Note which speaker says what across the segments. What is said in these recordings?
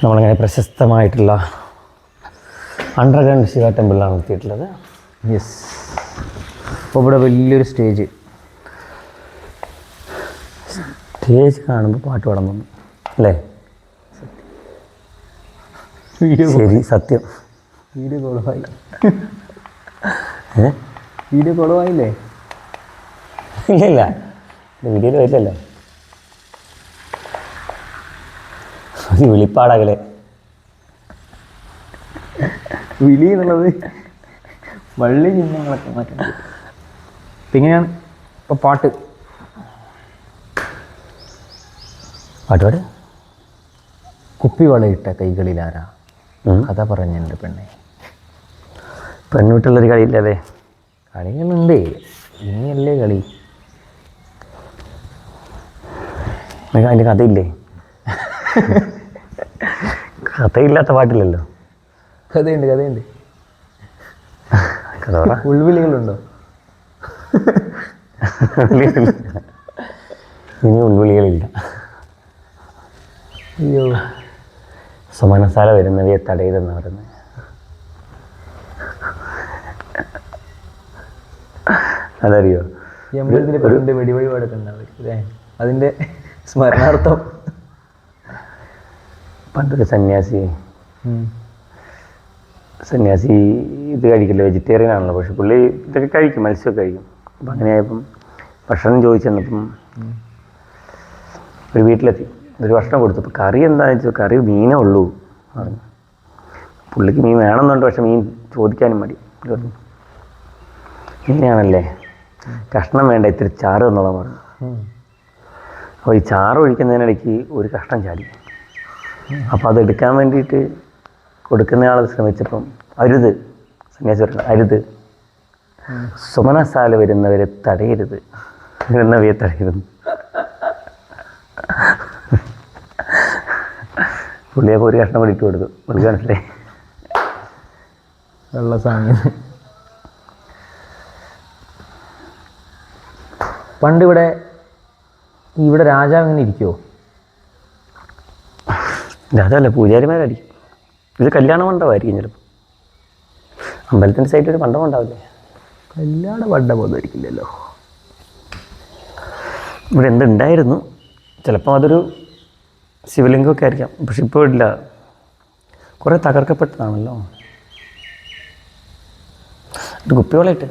Speaker 1: നമ്മളിങ്ങനെ പ്രശസ്തമായിട്ടുള്ള അണ്ടർഗ്രൗണ്ട് ശിവ ടെമ്പിളിലാണ് എത്തിയിട്ടുള്ളത്.
Speaker 2: യെസ്. അപ്പോൾ ഇവിടെ വലിയൊരു സ്റ്റേജ്
Speaker 1: കാണുമ്പോൾ പാട്ട് പാടാൻ തോന്നും അല്ലേ? ശരി, സത്യം.
Speaker 2: വീഡിയോ കുളമായി. വീഡിയോ കുളമായില്ലേ?
Speaker 1: ഇല്ല, വീഡിയോയിൽ വരില്ലല്ലോ. ഒരു വിളിപ്പാടകലെ
Speaker 2: വിളി എന്നുള്ളത് വള്ളി ചിഹ്നങ്ങളൊക്കെ മാറ്റം. അപ്പം ഇങ്ങനെയാണ് ഇപ്പോൾ പാട്ട് കുപ്പി വളയിട്ട കൈകളിലാരാ കഥ പറഞ്ഞെൻ്റെ പെണ്ണെ.
Speaker 1: പെണ്ണുവിട്ടുള്ളൊരു കളിയില്ലല്ലേ?
Speaker 2: കളികളുണ്ട്, ഇനിയല്ലേ കളി.
Speaker 1: അതിൻ്റെ കഥയില്ലേ? കഥയില്ലാത്ത പാട്ടില്ലല്ലോ.
Speaker 2: കഥയുണ്ട്.
Speaker 1: കഥ പറ.
Speaker 2: ഉൾവിളികളുണ്ടോ?
Speaker 1: ഇനി ഉൾവിളികളില്ല.
Speaker 2: അയ്യോ.
Speaker 1: സുമനസാല വരുന്നവയെ തടയരുതെന്ന് പറയുന്നത്. അതറിയോ?
Speaker 2: ഈ അമ്പലത്തിൽ പണ്ട് വെടിവഴിപാടൊക്കെ ഉണ്ടാവില്ലേ? അതിൻ്റെ സ്മരണാർത്ഥം
Speaker 1: പണ്ടൊരു സന്യാസി ഇത് കഴിക്കില്ല, വെജിറ്റേറിയൻ ആണല്ലോ. പക്ഷെ പുള്ളി ഇതൊക്കെ കഴിക്കും, മത്സ്യമൊക്കെ കഴിക്കും. അപ്പം അങ്ങനെയായപ്പം ഭക്ഷണം ചോദിച്ചെന്നപ്പം ഒരു വീട്ടിലെത്തി, ഒരു ഭക്ഷണം കൊടുത്തു. അപ്പോൾ കറി എന്താണെന്ന് വെച്ചാൽ കറി മീനേ ഉള്ളൂ പറഞ്ഞു. പുള്ളിക്ക് മീൻ വേണമെന്നുണ്ട്, പക്ഷെ മീൻ ചോദിക്കാനും മടി. മീനാണല്ലേ, കഷ്ണം വേണ്ട, ഇത്തിരി ചാറ് എന്നുള്ളത് പറഞ്ഞു. അപ്പോൾ ഈ ചാറ് ഒഴിക്കുന്നതിനിടയ്ക്ക് ഒരു കഷ്ണം ചാടി. അപ്പോൾ അതെടുക്കാൻ വേണ്ടിയിട്ട് കൊടുക്കുന്നയാൾ ശ്രമിച്ചപ്പം അരുത്, സന്യാസി പറഞ്ഞു, അരുത്, സുമനസാല വരുന്നവരെ തടയരുത്, വരുന്നവയെ തടയരുത്. പുള്ളിയൊക്കെ ഒരു കഷ്ണം കൂടി ഇട്ട് കൊടുത്തു. പുള്ളി മനസ്സിലായി.
Speaker 2: വെള്ള സാമ്യം. പണ്ട് ഇവിടെ രാജാവ് ഇങ്ങനെ ഇരിക്കുമോ?
Speaker 1: രാജാവല്ല, പൂജാരിമാരായിരിക്കും. ഇത് കല്യാണ മണ്ഡപമായിരിക്കും ചിലപ്പോൾ. അമ്പലത്തിൻ്റെ സൈഡിൽ ഒരു മണ്ഡപം ഉണ്ടാവില്ലേ?
Speaker 2: കല്യാണ മണ്ഡപം ആയിരിക്കില്ലല്ലോ.
Speaker 1: ഇവിടെ എന്തുണ്ടായിരുന്നു, ചിലപ്പോൾ അതൊരു ശിവലിംഗമൊക്കെ ആയിരിക്കാം. പക്ഷെ ഇപ്പോൾ ഇല്ല, കുറേ തകർക്കപ്പെട്ടതാണല്ലോ. ഒരു കുപ്പിവളയിട്ട്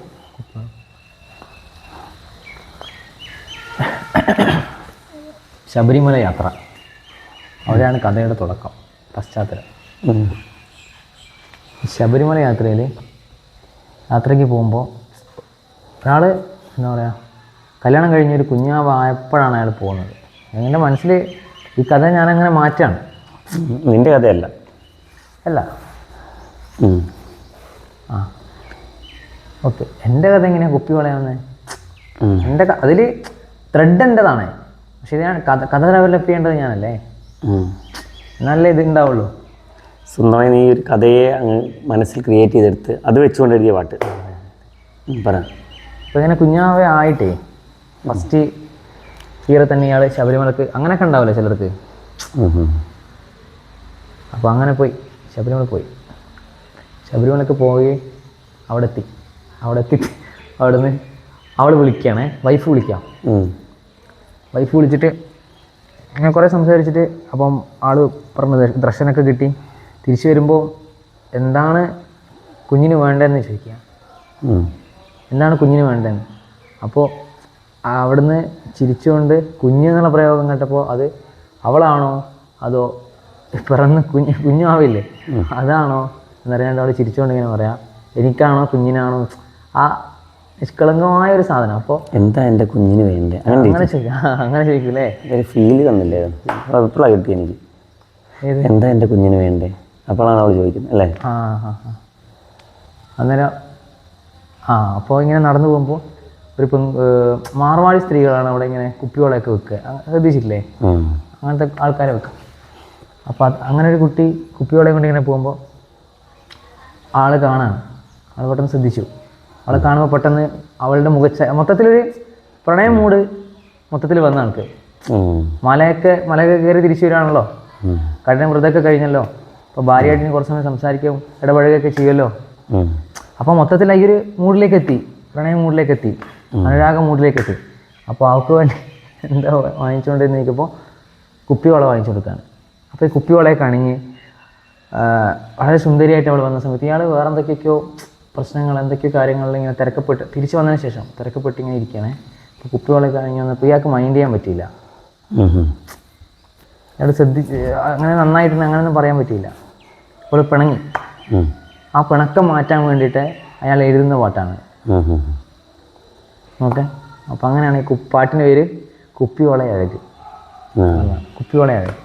Speaker 2: ശബരിമല യാത്ര, അവിടെയാണ് കഥയുടെ തുടക്കം, പശ്ചാത്തലം. ശബരിമല യാത്രയ്ക്ക് പോകുമ്പോൾ ഒരാൾ എന്താ പറയുക, കല്യാണം കഴിഞ്ഞൊരു കുഞ്ഞാവായപ്പോഴാണ് അയാൾ പോകുന്നത്. എൻ്റെ മനസ്സിൽ ഈ കഥ ഞാനങ്ങനെ മാറ്റാണ്.
Speaker 1: നിൻ്റെ കഥയല്ല
Speaker 2: അല്ല ഓക്കെ, എൻ്റെ കഥ എങ്ങനെയാണ് കുപ്പി വളയാവുന്നത്? എൻ്റെ അതിൽ ത്രെഡ് എൻ്റെതാണ്, പക്ഷെ ഞാൻ കഥ ഡെവലപ്പ് ചെയ്യേണ്ടത് ഞാനല്ലേ, എന്നാലേ ഇത് ഉണ്ടാവുള്ളൂ.
Speaker 1: സ്വന്തമായി നീ ഒരു കഥയെ അങ്ങ് മനസ്സിൽ ക്രിയേറ്റ് ചെയ്തെടുത്ത് അത് വെച്ചുകൊണ്ട് എഴുതിയ പാട്ട് പറ.
Speaker 2: അപ്പോൾ ഇങ്ങനെ കുഞ്ഞാവേ ആയിട്ടേ ഫസ്റ്റ് തീരെ തന്നെ ഇയാൾ ശബരിമലക്ക് അങ്ങനെയൊക്കെ ഉണ്ടാവില്ലേ ചിലർക്ക്. അപ്പോൾ അങ്ങനെ പോയി ശബരിമലക്ക് പോയി അവിടെ എത്തി അവിടുന്ന് അവൾ വിളിക്കുകയാണേ, വൈഫ് വിളിക്കാം. വൈഫ് വിളിച്ചിട്ട് അങ്ങനെ കുറേ സംസാരിച്ചിട്ട് അപ്പം ആൾ പറഞ്ഞ ദർശനമൊക്കെ കിട്ടി. തിരിച്ചു വരുമ്പോൾ എന്താണ് കുഞ്ഞിന് വേണ്ടതെന്ന് ചോദിക്കുക, എന്താണ് കുഞ്ഞിന് വേണ്ടതെന്ന്. അപ്പോൾ അവിടുന്ന് ചിരിച്ചുകൊണ്ട് കുഞ്ഞെന്നുള്ള പ്രയോഗം കേട്ടപ്പോൾ അത് അവളാണോ അതോ പിറന്ന് കുഞ്ഞാവില്ലേ അതാണോ എന്നറിയാണ്ട് അവൾ ചിരിച്ചുകൊണ്ട് ഇങ്ങനെ പറയാം, എനിക്കാണോ കുഞ്ഞിനാണോ, ആ നിഷ്കളങ്കമായ ഒരു സാധനം. അപ്പോൾ
Speaker 1: എന്താ എൻ്റെ കുഞ്ഞിന് വേണ്ടേ
Speaker 2: അങ്ങനെ ചോദിക്കൂലേ?
Speaker 1: ഒരു ഫീല് തന്നില്ലേ, അഭിപ്രായം കിട്ടി എനിക്ക്. എന്താ എൻ്റെ കുഞ്ഞിന് വേണ്ടേ, അപ്പോഴാണ് അവൾ ചോദിക്കുന്നത് അല്ലേ?
Speaker 2: അന്നേരം അപ്പോൾ ഇങ്ങനെ നടന്നു പോകുമ്പോൾ ഒരു മാർവാടി സ്ത്രീകളാണ് അവിടെ ഇങ്ങനെ കുപ്പിവളയൊക്കെ വെക്കുക, ശ്രദ്ധിച്ചിട്ടില്ലേ? അങ്ങനത്തെ ആൾക്കാരെ വെക്കുക. അപ്പോൾ അങ്ങനെ ഒരു കുട്ടി കുപ്പിവളയും കൊണ്ട് ഇങ്ങനെ പോകുമ്പോൾ ആൾ പെട്ടെന്ന് ശ്രദ്ധിച്ചു. അവളെ കാണുമ്പോൾ പെട്ടെന്ന് അവളുടെ മൊത്തത്തിലൊരു പ്രണയം മൂഡ് മൊത്തത്തിൽ വന്ന ആൾക്ക് മലയൊക്കെ കയറി തിരിച്ചു വരികയാണല്ലോ, കഠിന വ്രതമൊക്കെ കഴിഞ്ഞല്ലോ. അപ്പോൾ ഭാര്യയായിട്ട് കുറച്ച് സമയം സംസാരിക്കും, ഇടപഴകുകയൊക്കെ ചെയ്യുമല്ലോ. അപ്പോൾ മൊത്തത്തിൽ ഈ ഒരു മൂഡിലേക്ക് എത്തി, പ്രണയ മൂഡിലേക്ക് എത്തി, അനുരാഗ മൂഡിലേക്ക് എത്തി. അപ്പോൾ അവൾക്ക് വേണ്ടി എന്താ വാങ്ങിച്ചുകൊണ്ടിരുന്ന് നിൽക്കുമ്പോൾ കുപ്പിവള വാങ്ങിച്ചു കൊടുക്കുകയാണ്. അപ്പോൾ ഈ കുപ്പിവളയൊക്കെ അണിഞ്ഞ് വളരെ സുന്ദരിയായിട്ട് അവൾ വന്ന സമയത്ത് ഇയാൾ വേറെ എന്തൊക്കെയൊക്കെയോ പ്രശ്നങ്ങൾ, എന്തൊക്കെയോ കാര്യങ്ങളിൽ ഇങ്ങനെ തിരക്കപ്പെട്ട് തിരിച്ചു വന്നതിന് ശേഷം തിരക്കപ്പെട്ട് ഇങ്ങനെ ഇരിക്കുകയാണ്. അപ്പോൾ കുപ്പിവളയൊക്കെ അണിഞ്ഞ് വന്നപ്പോൾ ഇയാൾക്ക് മൈൻഡ് ചെയ്യാൻ പറ്റിയില്ല. അയാൾ അങ്ങനെ നന്നായിട്ടുണ്ട് അങ്ങനെയൊന്നും പറയാൻ പറ്റിയില്ല. അപ്പോൾ പിണങ്ങി. ആ പിണക്കം മാറ്റാൻ വേണ്ടിയിട്ട് അയാൾ എഴുതുന്ന പാട്ടാണ്. ഓക്കെ, അപ്പം അങ്ങനെയാണ് ഈ പാട്ടിൻ്റെ പേര് കുപ്പിവളയഴക്. കുപ്പിവളയഴക്.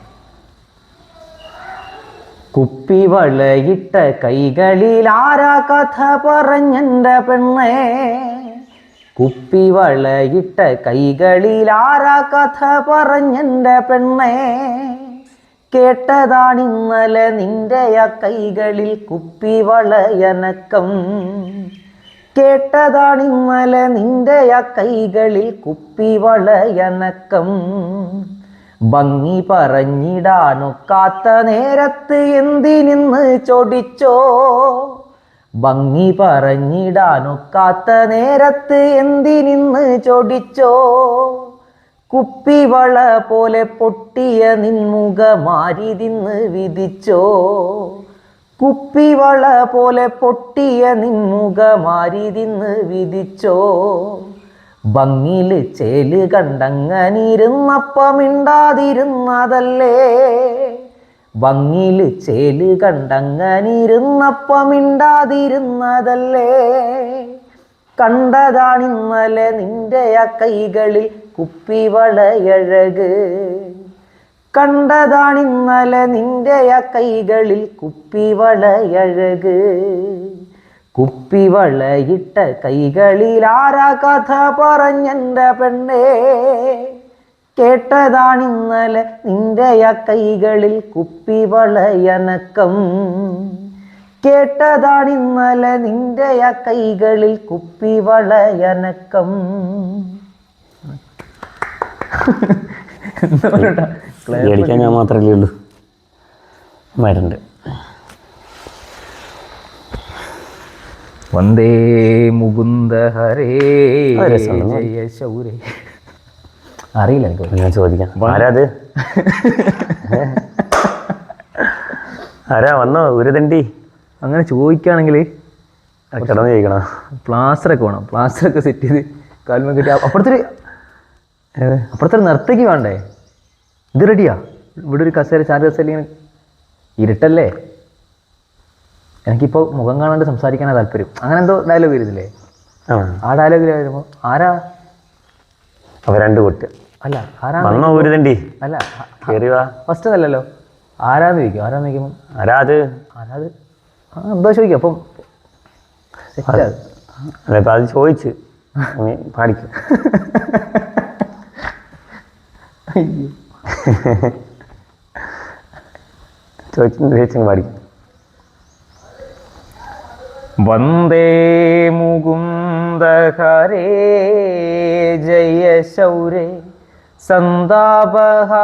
Speaker 2: കുപ്പിവളയിട്ട കൈകളിൽ ആരാ കഥ പറഞ്ഞെൻ്റെ പെണ്ണേ, കുപ്പിവളയിട്ട കൈകളിൽ ആരാ കഥ പറഞ്ഞെൻ്റെ പെണ്ണേ, കേട്ടതാണിന്നലെ നിന്റെ ആ കൈകളിൽ കുപ്പിവളയനക്കം, കേട്ടതാണിന്നലെ നിന്റെ ആ കൈകളിൽ കുപ്പിവളയനക്കം. ഭംഗി പറഞ്ഞിടാനൊക്കാത്ത നേരത്ത് എന്തിനിന്ന് ചൊടിച്ചോ, ഭംഗി പറഞ്ഞിടാനൊക്കാത്ത നേരത്ത് എന്തിനിന്ന് ചൊടിച്ചോ, കുപ്പിവള പോലെ പൊട്ടിയ നിൻമുഖമാരിതിന്ന് വിധിച്ചോ, കുപ്പിവള പോലെ പൊട്ടിയ നിൻമുഖമാരിതിന്ന് വിധിച്ചോ. ഭംഗിയിൽ ചേല് കണ്ടങ്ങനിരുന്നപ്പം മിണ്ടാതിരുന്നതല്ലേ, ഭംഗിയിൽ ചേല് കണ്ടങ്ങനിരുന്നപ്പം മിണ്ടാതിരുന്നതല്ലേ, കണ്ടതാണിന്നലെ നിന്റെ ആ കൈകളിൽ കുപ്പിവളയഴക്, കണ്ടതാണിന്നലെ നിന്റെ ആ കൈകളിൽ കുപ്പിവളയഴക്. കുപ്പിവളയിട്ട കൈകളിൽ ആരാ കഥ പറഞ്ഞെൻ്റെ പെണ്ണേ, കേട്ടതാണിന്നലെ നിന്റെ ആ കൈകളിൽ കുപ്പിവളയനക്കം, കേട്ടതാണിന്നലെ നിന്റെ ആ കൈകളിൽ കുപ്പിവളയനക്കം.
Speaker 1: കളിക്കാൻ ഞാൻ മാത്രമല്ലേ ഉള്ളൂ, മരുണ്ട്.
Speaker 2: വന്ദേ മുകുന്ദ ഹരേ ജയ ശൗരേ. അറിയില്ല എനിക്ക്,
Speaker 1: ഞാൻ ചോദിക്കാം. ആരാ അത്? ആരാ വന്നോ ഉരുതണ്ടി?
Speaker 2: അങ്ങനെ ചോദിക്കുകയാണെങ്കിൽ
Speaker 1: കിടന്ന് ചോദിക്കണം.
Speaker 2: പ്ലാസ്റ്ററൊക്കെ വേണം, പ്ലാസ്റ്ററൊക്കെ സെറ്റ് ചെയ്ത് കാൽമ കിട്ടി. അപ്പുറത്തൊരു നർത്തകി വേണ്ടേ? ഇത് റെഡിയാ. ഇവിടെ ഒരു കസേര, ചാറ് കസേര ഇങ്ങനെ ഇരുട്ടല്ലേ, എനിക്കിപ്പോൾ മുഖം കാണാണ്ട് സംസാരിക്കാനാണ് താല്പര്യം. അങ്ങനെ എന്തോ ഡയലോഗ് വരുന്നില്ലേ? ആ ഡയലോഗിൽ വരുമ്പോൾ ആരാ
Speaker 1: അവ രണ്ട് കുട്ടി
Speaker 2: അല്ല ആരാ
Speaker 1: ഉരുതണ്ടി
Speaker 2: അല്ല
Speaker 1: ഫസ്റ്റ്
Speaker 2: അല്ലല്ലോ, ആരാന്ന് ചോദിക്കും. ആരാന്ന് ചോദിക്കുമ്പോൾ
Speaker 1: ആരാത്
Speaker 2: എന്തോ ചോദിക്കും. അപ്പം
Speaker 1: അല്ല അത് ചോദിച്ച് പാടിക്കും. ചോദിച്ചു പാടിക്കും.
Speaker 2: വന്ദേ മുകുന്ദ ഹരേ ജയ ശൗരേ സന്താപഹാരി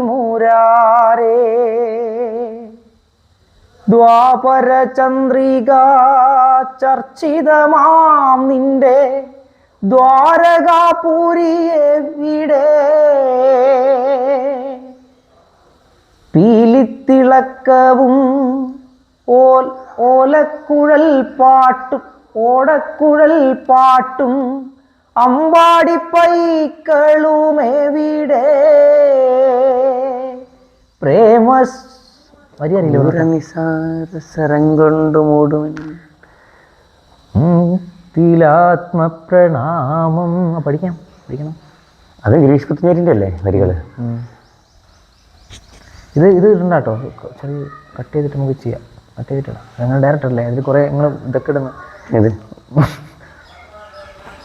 Speaker 2: മുരാരേ, ദ്വാപര ചന്ദ്രിക ചർച്ചിതമാം നിന്റെ ദ്വാരകാപുരിയെവിടെ, പീലിത്തിളക്കവും ഓലക്കുഴൽ പാട്ടും ഓടക്കുഴൽ പാട്ടും അമ്പാടി പൈക്കളുമെവിടെ, പ്രേമ
Speaker 1: നിസാരസരം കൊണ്ട് മൂടും
Speaker 2: തിലാത്മപ്രണാമം. പഠിക്കണം.
Speaker 1: അത് ഗിരീഷ് പുത്തഞ്ചേരിൻ്റെ അല്ലേ വരികൾ?
Speaker 2: ഇത് ഇടണ്ടാട്ടോ, ചെറിയ കട്ട് ചെയ്തിട്ട് നമുക്ക് ചെയ്യാം. കട്ട് ചെയ്തിട്ടിടാം. ഞങ്ങൾ ഡയറക്ടർ അല്ലേ, അതിൽ കുറേ നിങ്ങൾ ഇതൊക്കെ ഇടുന്ന
Speaker 1: ഇത്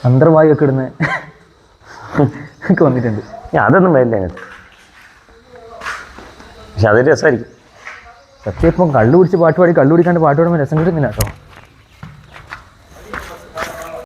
Speaker 2: അന്തർവായു ഒക്കെ ഇടുന്ന ഒക്കെ വന്നിട്ടുണ്ട്.
Speaker 1: അതൊന്നും വരില്ല ഞങ്ങൾക്ക്, പക്ഷെ അതൊരു രസമായിരിക്കും.
Speaker 2: സത്യം ഇപ്പം കള്ളു പിടിച്ച് പാട്ട് പാടി കള്ളു പിടിക്കാണ്ട് പാട്ട് പാടുമ്പോൾ രസം കിട്ടുന്നില്ല കേട്ടോ.